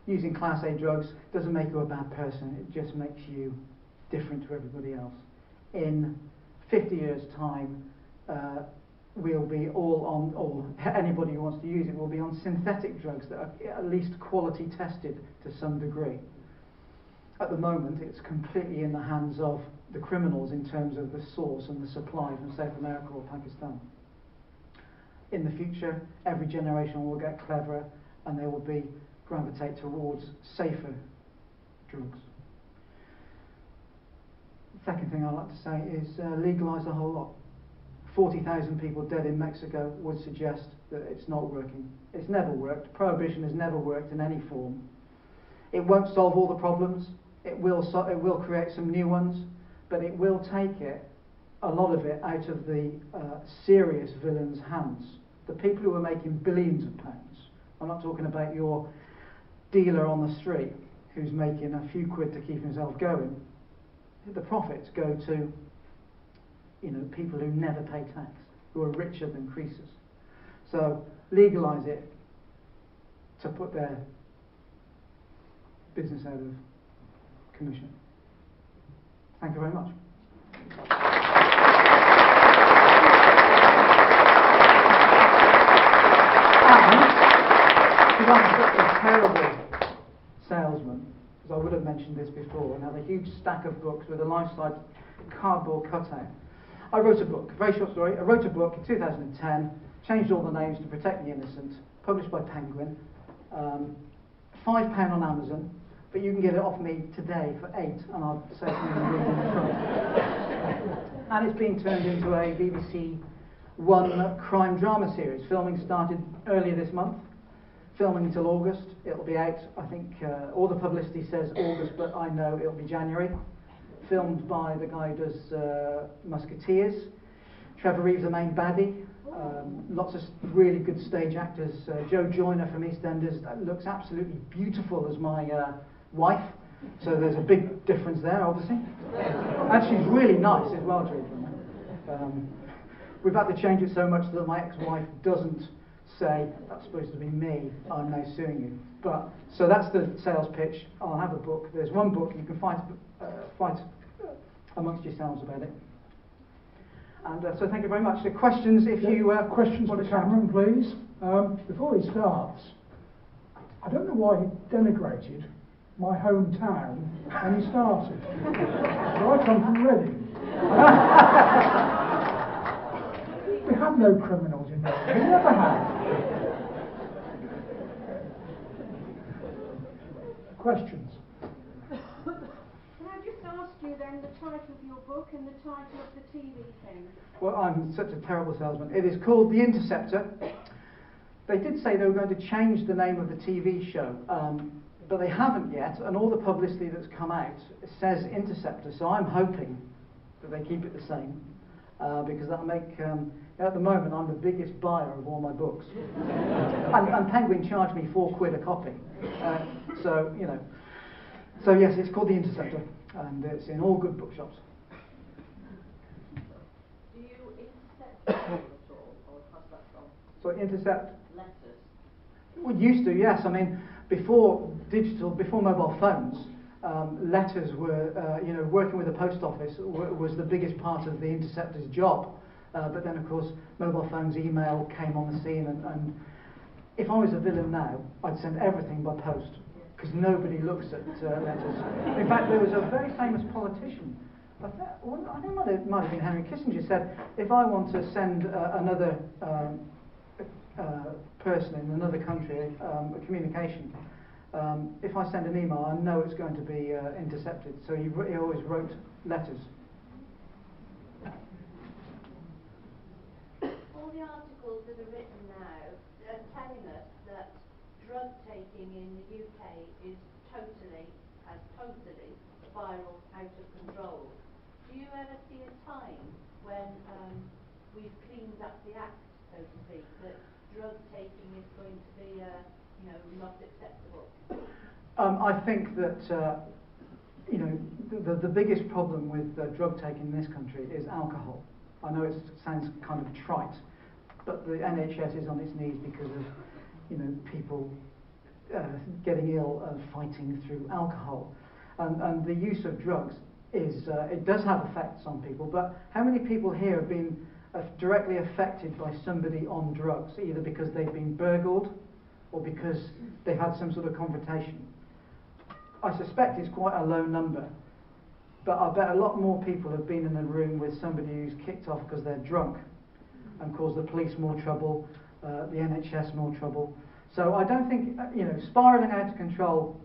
Using Class A drugs doesn't make you a bad person, it just makes you different to everybody else. In 50 years' time, we'll be all on, or anybody who wants to use it will be on synthetic drugs that are at least quality tested to some degree. At the moment, it's completely in the hands of the criminals in terms of the source and the supply from South America or Pakistan. In the future, every generation will get cleverer and they will gravitate towards safer drugs. The second thing I'd like to say is legalise the whole lot. 40,000 people dead in Mexico would suggest that it's not working. It's never worked. Prohibition has never worked in any form. It won't solve all the problems. It will create some new ones, but it will take a lot of it out of the serious villains' hands. The people who are making billions of pounds. I'm not talking about your dealer on the street who's making a few quid to keep himself going. The profits go to people who never pay tax, who are richer than creases. So legalise it to put their business out of commission. Thank you very much. And I'm such a terrible salesman, because I would have mentioned this before, and have a huge stack of books with a life-size cardboard cutout. I wrote a book, very short story. I wrote a book in 2010, changed all the names to protect the innocent, published by Penguin, £5 on Amazon, but you can get it off me today for £8, and I'll say something really in the front. and it's been turned into a BBC One crime drama series. Filming started earlier this month, filming until August. It'll be out, I think, all the publicity says August, but I know it'll be January. Filmed by the guy who does Musketeers. Trevor Reeves, the main baddie. Lots of really good stage actors. Joe Joyner from EastEnders looks absolutely beautiful as my wife. So there's a big difference there, obviously. And she's really nice as well, children. We've had to change it so much that my ex-wife doesn't say, that's supposed to be me, I'm now suing you. But, so that's the sales pitch. I'll have a book. There's one book, you can fight amongst yourselves about it. And so thank you very much. So questions, if you... questions for Cameron, please. Before he starts, I don't know why he denigrated my hometown when he started. So I come from Reading. We have no criminals in Reading. We never have. Questions? Can I just ask you then the title of your book and the title of the TV thing? Well, I'm such a terrible salesman. It is called The Interceptor. They did say they were going to change the name of the TV show, but they haven't yet, and all the publicity that's come out says Interceptor, so I'm hoping that they keep it the same, because that'll make... at the moment, I'm the biggest buyer of all my books. and Penguin charged me £4 a copy. So, you know. So, yes, it's called The Interceptor, and it's in all good bookshops. Do you intercept at all, or how's that from? So, intercept? Letters. We used to, yes. I mean, before mobile phones, letters were, working with the post office was the biggest part of the Interceptor's job. But then, of course, mobile phones, email came on the scene, and if I was a villain now, I'd send everything by post, because nobody looks at letters. In fact, there was a very famous politician, I think it might have been Henry Kissinger, said, if I want to send another person in another country a communication, if I send an email, I know it's going to be intercepted. So he always wrote letters. All the articles that are written now are telling us that drug taking in the UK is totally spiral out of control. Do you ever see a time when we've cleaned up the act, so to speak, that drug taking is going to be, not acceptable? I think that the biggest problem with drug taking in this country is alcohol. I know it sounds kind of trite, but the NHS is on its knees because of people getting ill and fighting through alcohol, and the use of drugs is it does have effects on people. But how many people here have been directly affected by somebody on drugs, either because they've been burgled or because they've had some sort of confrontation? I suspect it's quite a low number, but I bet a lot more people have been in a room with somebody who's kicked off because they're drunk and caused the police more trouble, the NHS more trouble. So I don't think, spiralling out of control,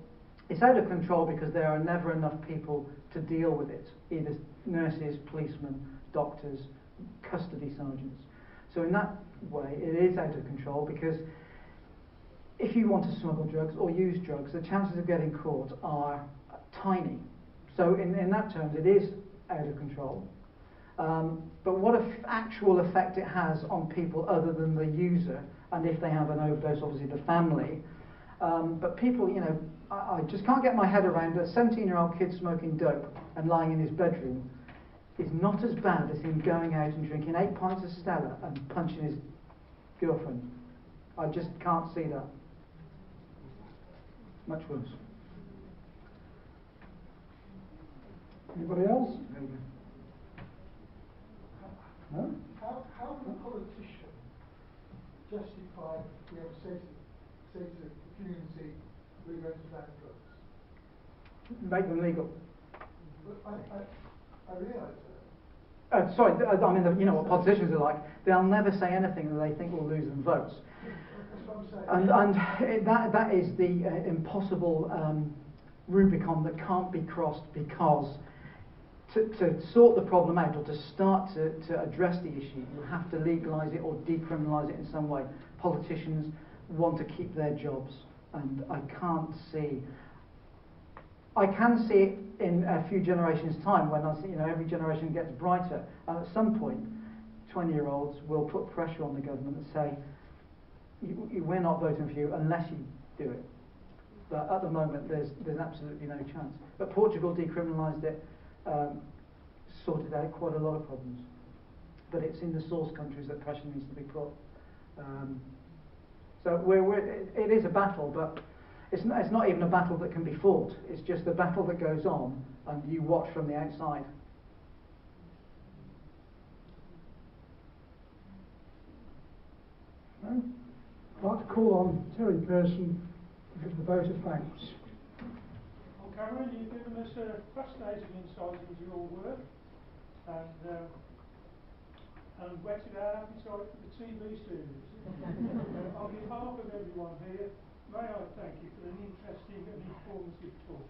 it's out of control because there are never enough people to deal with it, either nurses, policemen, doctors, custody sergeants. So in that way, it is out of control because if you want to smuggle drugs or use drugs, the chances of getting caught are tiny. So in that terms, it is out of control. But what actual effect it has on people other than the user, and if they have an overdose, obviously the family. But people, I just can't get my head around a 17-year-old kid smoking dope and lying in his bedroom is not as bad as him going out and drinking 8 pints of Stella and punching his girlfriend. I just can't see that. Much worse. Anybody else? No? How can a politician justify we have to say to the community we're going to ban drugs? Make them legal. But I realise that. Sorry, I mean, you know what politicians are like. They'll never say anything that they think will lose them votes. That's what I'm saying. And that is the impossible Rubicon that can't be crossed, because to sort the problem out or to start to address the issue, you have to legalise it or decriminalise it in some way. Politicians want to keep their jobs, and I can see it in a few generations' time when every generation gets brighter, and at some point 20-year-olds will put pressure on the government and say, we're not voting for you unless you do it. But at the moment there's absolutely no chance. But Portugal decriminalised it, sorted out quite a lot of problems. But it's in the source countries that pressure needs to be put. So it is a battle, but it's not even a battle that can be fought. It's just a battle that goes on and you watch from the outside. No? I'd like to call on Terry Pearson to give the vote of thanks. Well, Cameron, you've given us a fascinating insight into your work and whetted our appetite for the TV series. On behalf of everyone here, may I thank you for an interesting and informative talk.